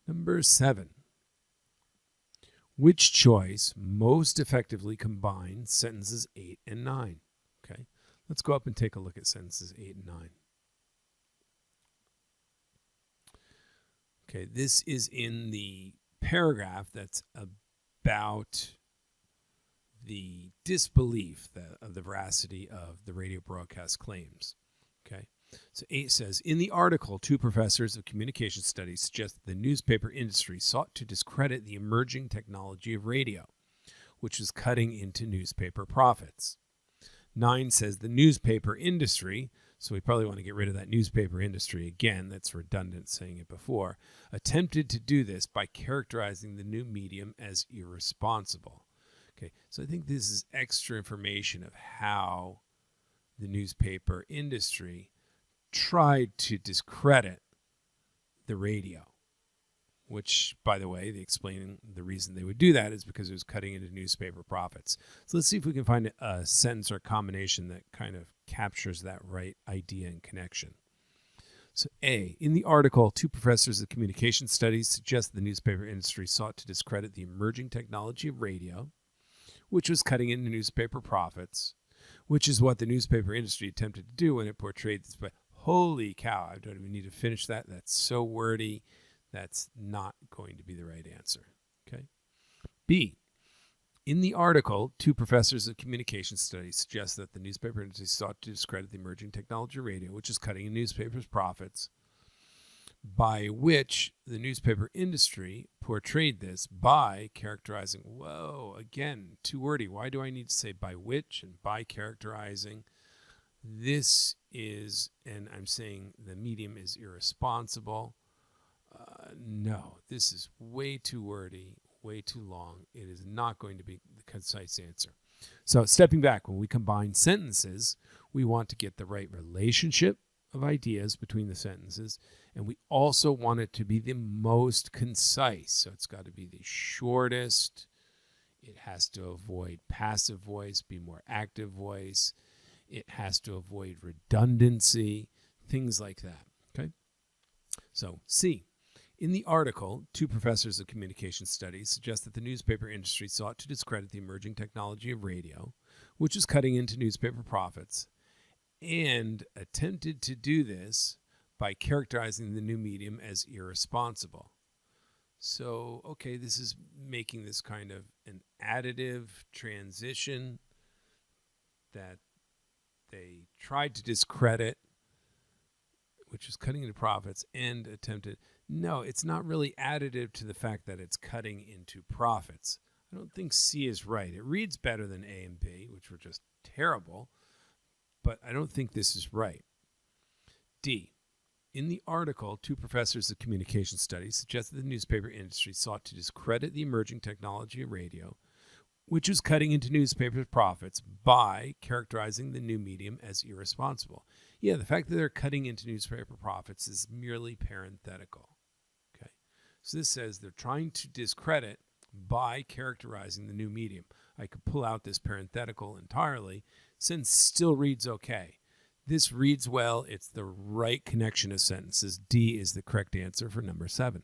Number 7. Which choice most effectively combines sentences 8 and 9? Okay, let's go up and take a look at sentences 8 and 9. Okay, this is in the paragraph that's about the disbelief of the veracity of the radio broadcast claims. Okay, so 8 says, in the article, 2 professors of communication studies suggest that the newspaper industry sought to discredit the emerging technology of radio, which is cutting into newspaper profits. 9 says the newspaper industry, so we probably want to get rid of that newspaper industry again, that's redundant saying it before, attempted to do this by characterizing the new medium as irresponsible. Okay, so I think this is extra information of how the newspaper industry tried to discredit the radio, which, by the way, they explain the reason they would do that is because it was cutting into newspaper profits. So let's see if we can find a sentence or combination that kind of captures that right idea and connection. So A, in the article, 2 professors of communication studies suggest the newspaper industry sought to discredit the emerging technology of radio, which was cutting into newspaper profits, which is what the newspaper industry attempted to do when it portrayed this. But holy cow, I don't even need to finish that. That's so wordy. That's not going to be the right answer. Okay. B, in the article, 2 professors of communication studies suggest that the newspaper industry sought to discredit the emerging technology of radio, which is cutting in newspapers' profits, by which the newspaper industry portrayed this by characterizing, whoa, again, too wordy. Why do I need to say by which and by characterizing? This is, and I'm saying the medium is irresponsible. No, this is way too wordy, way too long. It is not going to be the concise answer. So stepping back, when we combine sentences, we want to get the right relationship of ideas between the sentences, and we also want it to be the most concise. So it's got to be the shortest. It has to avoid passive voice, be more active voice. It has to avoid redundancy, things like that. Okay. So C, in the article, 2 professors of communication studies suggest that the newspaper industry sought to discredit the emerging technology of radio, which is cutting into newspaper profits, and attempted to do this by characterizing the new medium as irresponsible. So, okay, this is making this kind of an additive transition that they tried to discredit, which is cutting into profits, and attempted. No, it's not really additive to the fact that it's cutting into profits. I don't think C is right. It reads better than A and B, which were just terrible, but I don't think this is right. D, in the article, 2 professors of communication studies suggest that the newspaper industry sought to discredit the emerging technology of radio, which is cutting into newspapers' profits by characterizing the new medium as irresponsible. Yeah, the fact that they're cutting into newspaper profits is merely parenthetical. Okay, so this says they're trying to discredit by characterizing the new medium. I could pull out this parenthetical entirely, since still reads okay. This reads well. It's the right connection of sentences. D is the correct answer for number 7.